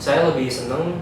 saya lebih seneng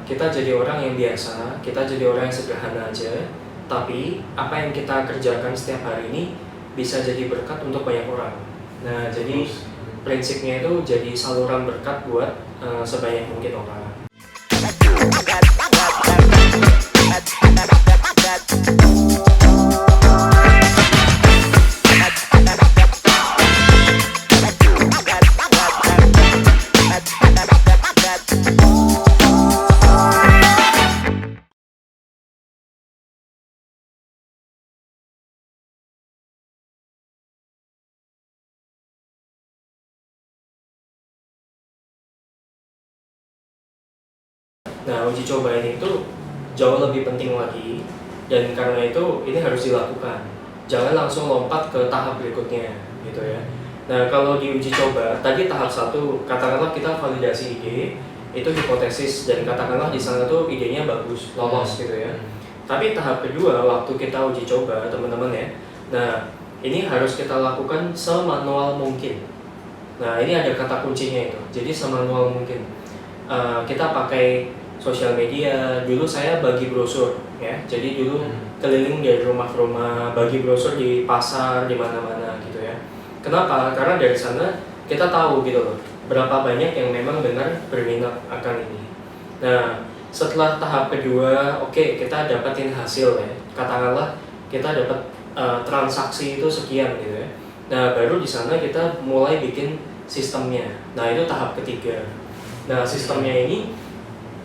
kita jadi orang yang biasa, kita jadi orang yang sederhana aja, tapi apa yang kita kerjakan setiap hari ini bisa jadi berkat untuk banyak orang. Nah, jadi prinsipnya itu jadi saluran berkat buat sebanyak mungkin orang. Nah, uji coba ini tuh jauh lebih penting lagi, dan karena itu ini harus dilakukan. Jangan langsung lompat ke tahap berikutnya, gitu ya. Nah, kalau di uji coba, tadi tahap 1, katakanlah kita validasi ide, itu hipotesis, dan katakanlah di sana tuh idenya bagus, lolos gitu ya. Tapi tahap kedua, waktu kita uji coba, teman-teman ya, nah ini harus kita lakukan semanual mungkin. Nah, ini ada kata kuncinya itu, jadi semanual mungkin. Kita pakai sosial media. Dulu saya bagi brosur ya, jadi dulu keliling dari rumah ke rumah, bagi brosur di pasar, di mana-mana gitu ya. Kenapa? Karena dari sana kita tahu gitu loh, berapa banyak yang memang benar berminat akan ini. Nah, setelah tahap kedua, oke, kita dapatin hasil ya, katakanlah kita dapat transaksi itu sekian gitu ya. Nah, baru di sana kita mulai bikin sistemnya. Nah, itu tahap ketiga. Nah, sistemnya ini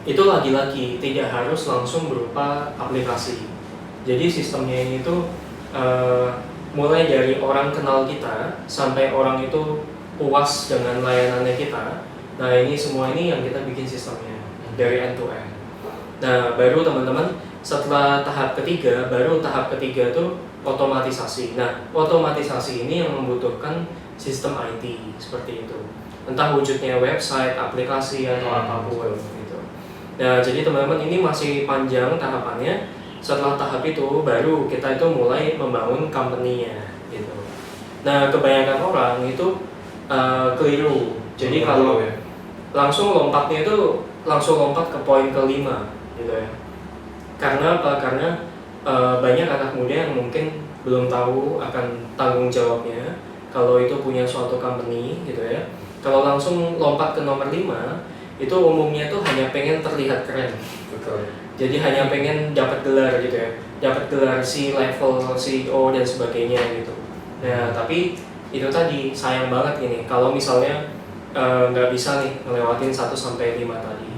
itu lagi-lagi tidak harus langsung berupa aplikasi. Jadi sistemnya ini tuh mulai dari orang kenal kita sampai orang itu puas dengan layanannya kita. Nah, ini semua ini yang kita bikin sistemnya dari end to end. Nah, baru teman-teman setelah tahap ketiga, baru tahap ketiga tuh otomatisasi. Nah, otomatisasi ini yang membutuhkan sistem IT seperti itu. Entah wujudnya website, aplikasi atau apapun gitu. Nah, jadi teman-teman ini masih panjang tahapannya. Setelah tahap itu baru kita itu mulai membangun company-nya gitu. Nah, kebanyakan orang itu keliru. Jadi kalau langsung lompatnya itu langsung lompat ke poin kelima gitu ya. Karena apa? Karena banyak anak muda yang mungkin belum tahu akan tanggung jawabnya kalau itu punya suatu company gitu ya. Kalau langsung lompat ke nomor 5, itu umumnya tuh hanya pengen terlihat keren. Betul. Jadi hanya pengen dapat gelar gitu ya, dapat gelar C-level, CEO dan sebagainya gitu. Nah, tapi itu tadi sayang banget gini, kalau misalnya nggak bisa nih ngelewatin 1-5 tadi.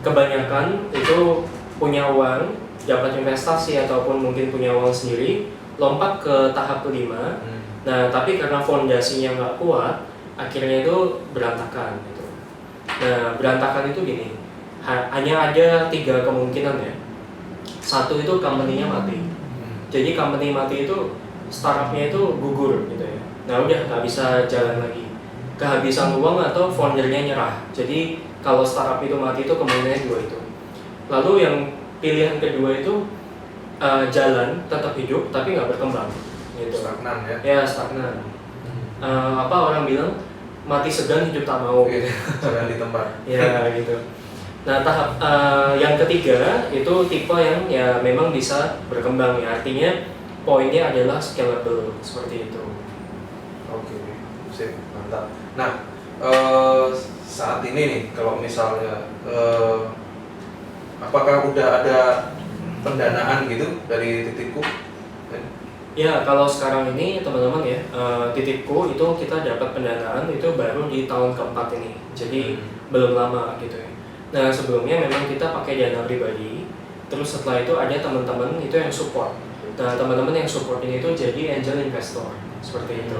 Kebanyakan itu punya uang, dapat investasi ataupun mungkin punya uang sendiri, lompat ke tahap kelima. Nah, tapi karena fondasinya nggak kuat, akhirnya itu berantakan gitu. Nah, berantakan itu gini, hanya ada 3 kemungkinan ya. Satu itu company-nya mati. Jadi company mati itu startupnya itu gugur gitu ya. Nah, udah nggak bisa jalan lagi. Kehabisan uang atau foundernya nyerah. Jadi kalau startup itu mati itu kemungkinannya 2 itu. Lalu yang pilihan kedua itu jalan, tetap hidup tapi nggak berkembang. Gitu. Stagnan ya? Ya, stagnan. Apa orang bilang mati segan hidup tak mau gitu. Jangan di tempat. Ya gitu. Nah, tahap yang ketiga itu tipe yang ya memang bisa berkembang ya. Artinya poinnya adalah scalable seperti itu. Oke, sip, mantap. Nah, saat ini nih kalau misalnya apakah udah ada pendanaan gitu dari Titipku? Ya, kalau sekarang ini teman-teman ya, Titipku itu kita dapat pendanaan itu baru di tahun keempat ini, jadi belum lama gitu ya. Nah, sebelumnya memang kita pakai dana pribadi, terus setelah itu ada teman-teman itu yang support. Nah, teman-teman yang support ini itu jadi angel investor, seperti itu.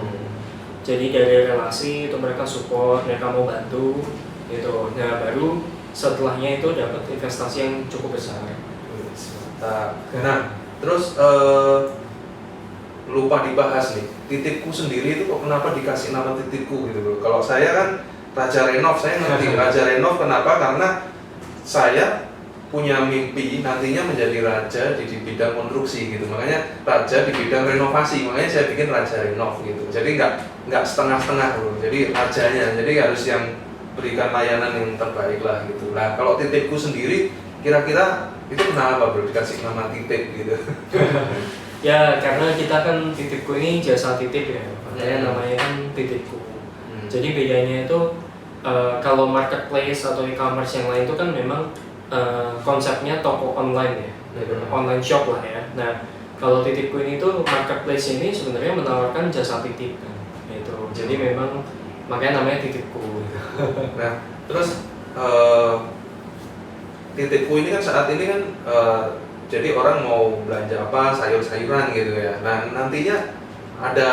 Jadi dari relasi itu mereka support, mereka mau bantu gitu. Nah, baru setelahnya itu dapat investasi yang cukup besar. Nah, terus lupa dibahas nih, Titipku sendiri itu kok kenapa dikasih nama Titipku gitu loh. Kalau saya kan Raja Renov, saya ngerti Raja Renov kenapa? Karena saya punya mimpi nantinya menjadi raja di bidang konstruksi gitu. Makanya raja di bidang renovasi, makanya saya bikin Raja Renov gitu. Jadi nggak setengah-setengah loh. Jadi rajanya, jadi harus yang berikan layanan yang terbaik lah gitu. Nah kalau titipku sendiri kira-kira itu kenapa bro dikasih nama titip gitu? Ya karena kita kan titipku ini jasa titip ya, makanya namanya kan titipku. Jadi bedanya itu kalau marketplace atau e-commerce yang lain itu kan memang konsepnya toko online ya, online shop lah ya. Nah kalau titipku ini tuh marketplace ini sebenarnya menawarkan jasa titip kan, gitu. Jadi memang makanya namanya titipku. Nah terus titipku ini kan saat ini kan jadi orang mau belanja apa sayur-sayuran gitu ya. Nah nantinya ada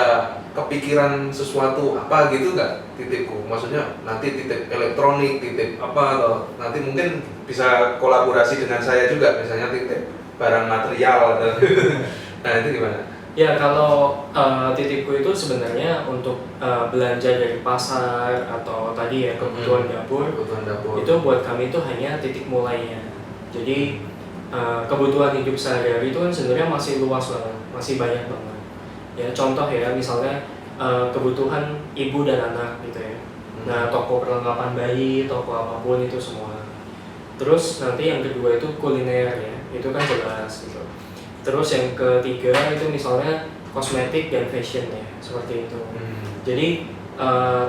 kepikiran sesuatu apa gitu nggak titipku? Maksudnya nanti titip elektronik, titip apa atau nanti mungkin bisa kolaborasi dengan saya juga, misalnya titip barang material atau nah itu gimana? Ya kalau titipku itu sebenarnya untuk belanja dari pasar atau tadi ya kebutuhan dapur. Itu buat kami itu hanya titik mulainya. Jadi kebutuhan hidup sehari-hari itu kan sebenarnya masih luas banget, masih banyak banget. Ya contoh ya misalnya kebutuhan ibu dan anak gitu ya. Nah toko perlengkapan bayi, toko apapun itu semua. Terus nanti yang kedua itu kuliner ya, itu kan jelas gitu. Terus yang ketiga itu misalnya kosmetik dan fashion ya, seperti itu. Jadi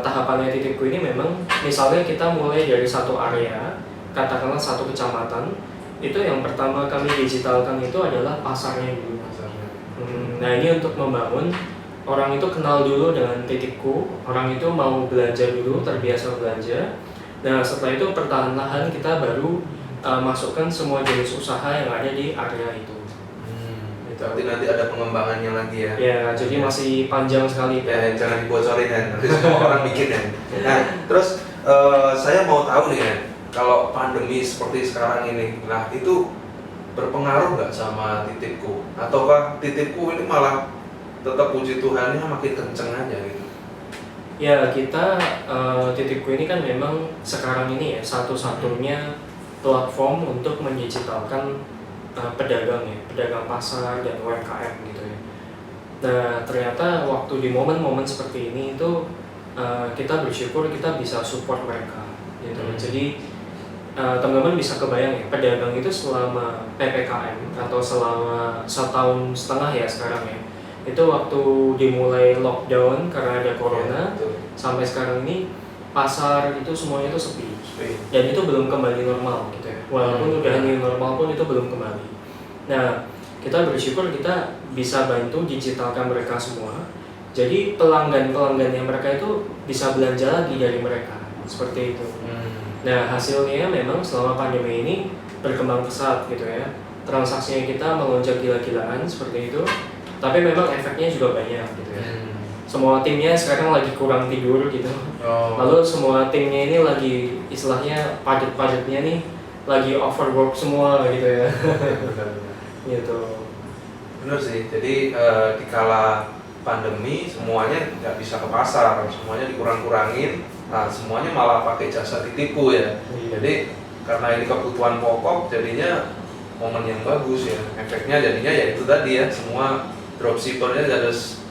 tahapannya titipku ini memang misalnya kita mulai dari satu area, katakanlah satu kecamatan, itu yang pertama kami digitalkan itu adalah pasarnya dulu. Nah ini untuk membangun orang itu kenal dulu dengan titipku, orang itu mau belanja dulu, terbiasa belanja. Nah setelah itu perlahan-lahan kita baru masukkan semua jenis usaha yang ada di area itu. Berarti nanti ada pengembangannya lagi ya? Ya, jadi masih panjang sekali. Ya, jangan dibocorin kan, nanti semua orang bikin ya. Nah, terus saya mau tahu nih ya, kalau pandemi seperti sekarang ini, nah itu berpengaruh nggak sama titipku? Ataukah titipku ini malah tetap puji Tuhannya makin kenceng aja gitu? Ya, kita titipku ini kan memang sekarang ini ya satu-satunya platform untuk mendigitalkan pedagang ya, pedagang pasar dan UMKM gitu ya. Nah ternyata waktu di momen-momen seperti ini itu kita bersyukur kita bisa support mereka gitu. Jadi teman-teman bisa kebayang ya, pedagang itu selama PPKM atau selama 1,5 tahun ya sekarang ya, itu waktu dimulai lockdown karena ada corona sampai sekarang ini pasar itu semuanya itu sepi dan itu belum kembali normal gitu ya. Walaupun udah new normal pun itu belum kembali. Nah kita bersyukur kita bisa bantu digitalkan mereka semua. Jadi pelanggan-pelanggannya mereka itu bisa belanja lagi dari mereka seperti itu. Nah hasilnya memang selama pandemi ini berkembang pesat gitu ya. Transaksinya kita melonjak gila-gilaan seperti itu. Tapi memang efeknya juga banyak gitu ya. Semua timnya sekarang lagi kurang tidur gitu. Lalu semua timnya ini lagi istilahnya padat-padatnya nih lagi overwork semua gitu ya. Gitu. Bener sih. Jadi dikala pandemi semuanya nggak bisa ke pasar, semuanya dikurang-kurangin. Nah semuanya malah pakai jasa titipku ya. Jadi karena ini kebutuhan pokok, jadinya momen yang bagus ya. Efeknya jadinya ya itu tadi ya, semua dropshippernya harus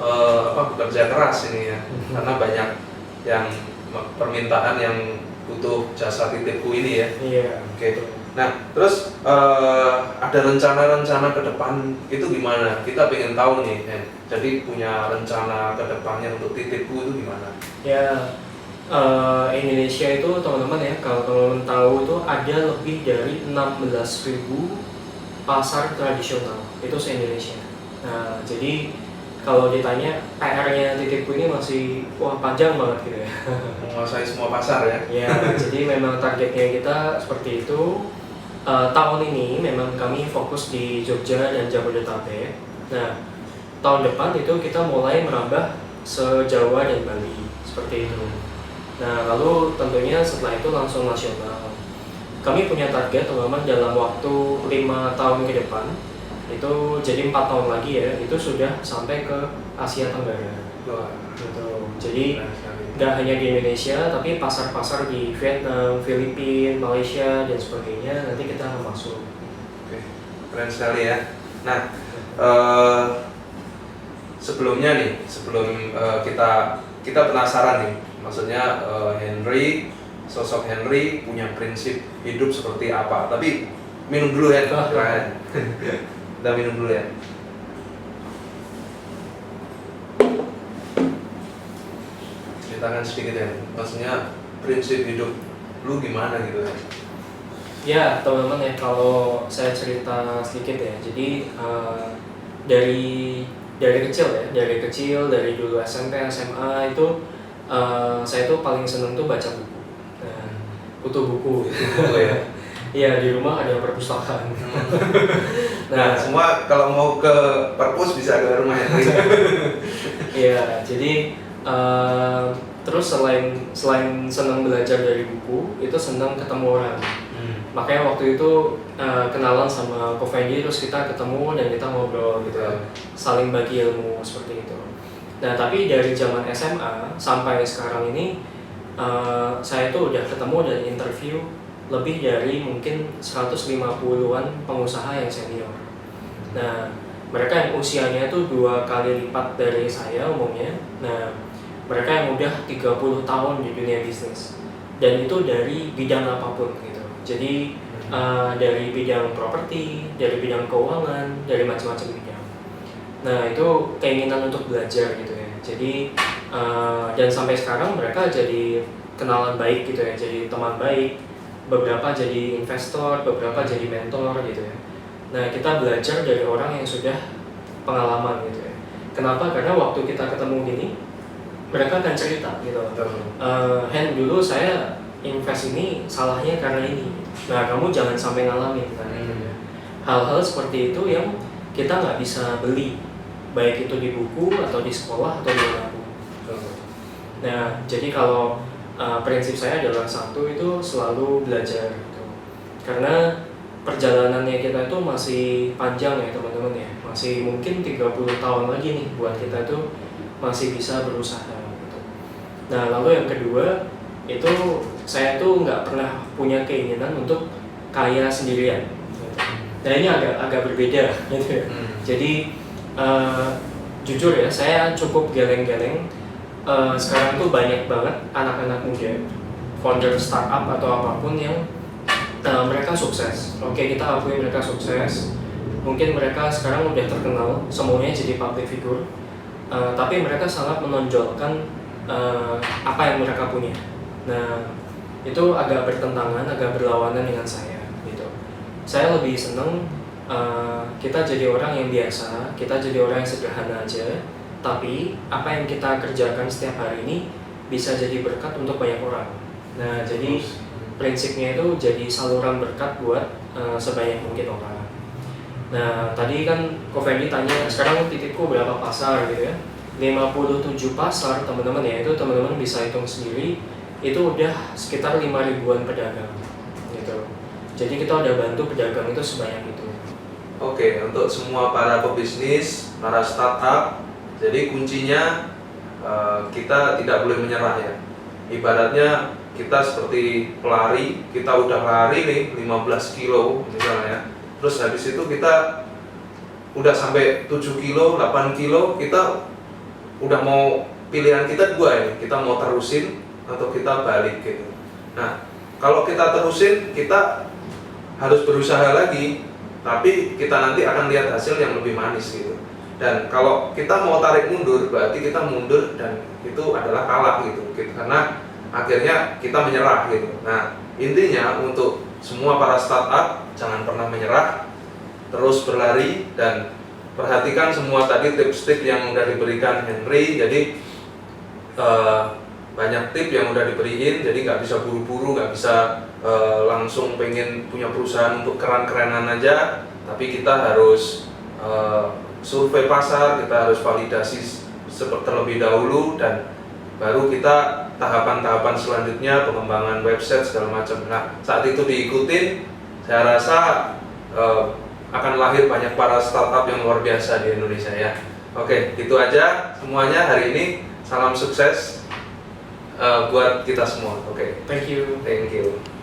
bekerja keras ini ya, karena banyak yang permintaan yang butuh jasa titipku ini ya. Iya. Oke. Nah, terus ada rencana-rencana ke depan itu gimana? Kita pengen tahu nih, jadi punya rencana ke depannya untuk titipku itu gimana? Ya, Indonesia itu teman-teman ya, kalau teman-teman tahu itu ada lebih dari 16.000 pasar tradisional itu se-Indonesia. Nah, jadi kalau ditanya PR-nya titipku ini masih panjang banget gitu ya. Menguasai semua pasar ya? Ya, jadi memang targetnya kita seperti itu. Tahun ini memang kami fokus di Jogja dan Jabodetabek. Nah, tahun depan itu kita mulai merambah se-Jawa dan Bali seperti itu. Nah, lalu tentunya setelah itu langsung nasional. Kami punya target teman-teman dalam waktu 5 tahun ke depan. Itu jadi 4 tahun lagi ya, itu sudah sampai ke Asia Tenggara. Gitu. Jadi nggak hanya di Indonesia, tapi pasar-pasar di Vietnam, Filipina, Malaysia dan sebagainya nanti kita akan masuk. Oke, keren sekali ya. Nah, sebelumnya nih, sebelum kita penasaran nih, maksudnya Henry sosok Henry punya prinsip hidup seperti apa. Tapi minum dulu ya, Ryan. Kita minum dulu ya. Ceritakan sedikit ya, maksudnya prinsip hidup lu gimana gitu ya? Ya teman-teman ya, kalau saya cerita sedikit ya, jadi dari kecil dari dulu SMP SMA itu saya tuh paling seneng tuh baca buku. Nah, kutu buku. Oh ya. Iya, di rumah ada perpustakaan. Nah, semua kalau mau ke perpus bisa ke rumah Henry. Iya, jadi terus selain senang belajar dari buku, itu senang ketemu orang. Makanya waktu itu kenalan sama Ko Fendi, terus kita ketemu dan kita ngobrol gitu, saling bagi ilmu seperti itu. Nah, tapi dari zaman SMA sampai sekarang ini saya tuh udah ketemu dan interview lebih dari mungkin 150-an pengusaha yang senior. Nah, mereka yang usianya tuh 2 kali lipat dari saya umumnya. Nah, mereka yang udah 30 tahun di dunia bisnis, dan itu dari bidang apapun gitu. Jadi dari bidang properti, dari bidang keuangan, dari macam-macam bidang. Nah, itu keinginan untuk belajar gitu ya. Jadi dan sampai sekarang mereka jadi kenalan baik gitu ya, jadi teman baik. Beberapa jadi investor, beberapa jadi mentor gitu ya. Nah, kita belajar dari orang yang sudah pengalaman gitu ya. Kenapa? Karena waktu kita ketemu gini, mereka akan cerita gitu. Hen, dulu saya invest ini salahnya karena ini. Nah, kamu jangan sampai ngalamin kan. Hal-hal seperti itu yang kita nggak bisa beli, baik itu di buku atau di sekolah atau di manapun. Nah, jadi kalau prinsip saya adalah satu, itu selalu belajar gitu. Karena perjalanannya kita itu masih panjang ya teman-teman ya, masih mungkin 30 tahun lagi nih buat kita itu masih bisa berusaha gitu. Nah, lalu yang kedua itu saya tuh nggak pernah punya keinginan untuk kaya sendirian gitu. Nah, ini agak berbeda gitu ya. Jadi jujur ya, saya cukup geleng-geleng. Sekarang tuh banyak banget anak-anak muda, founder startup atau apapun yang mereka sukses. Oke, kita akui mereka sukses. Mungkin mereka sekarang udah terkenal, semuanya jadi public figure. Tapi mereka sangat menonjolkan apa yang mereka punya. Nah, itu agak bertentangan, agak berlawanan dengan saya gitu. Saya lebih seneng kita jadi orang yang biasa, kita jadi orang yang sederhana aja. Tapi apa yang kita kerjakan setiap hari ini bisa jadi berkat untuk banyak orang. Nah, jadi prinsipnya itu jadi saluran berkat buat sebanyak mungkin orang. Nah, tadi kan Ko Fendi tanya, sekarang titipku berapa pasar gitu ya. 57 pasar teman-teman ya, itu teman-teman bisa hitung sendiri, itu udah sekitar 5.000-an pedagang gitu. Jadi kita udah bantu pedagang itu sebanyak itu. Oke, untuk semua para pebisnis, para startup, jadi kuncinya kita tidak boleh menyerah ya. Ibaratnya kita seperti pelari, kita udah lari nih 15 kilo misalnya, terus habis itu kita udah sampai 7 kilo, 8 kilo, kita udah mau, pilihan kita dua ya, kita mau terusin atau kita balik gitu. Nah, kalau kita terusin, kita harus berusaha lagi, tapi kita nanti akan lihat hasil yang lebih manis gitu. Dan kalau kita mau tarik mundur, berarti kita mundur dan itu adalah kalah gitu, karena akhirnya kita menyerah gitu. Nah, intinya untuk semua para startup, jangan pernah menyerah, terus berlari, dan perhatikan semua tadi tips-tips yang udah diberikan Henry. Jadi banyak tips yang udah diberiin, jadi nggak bisa buru-buru, nggak bisa langsung pengen punya perusahaan untuk keren-kerenan aja, tapi kita harus survei pasar, kita harus validasi terlebih dahulu, dan baru kita tahapan-tahapan selanjutnya, pengembangan website segala macam. Nah, saat itu diikutin, saya rasa akan lahir banyak para startup yang luar biasa di Indonesia ya. Oke, itu aja semuanya hari ini. Salam sukses buat kita semua. Oke. Thank you. Thank you.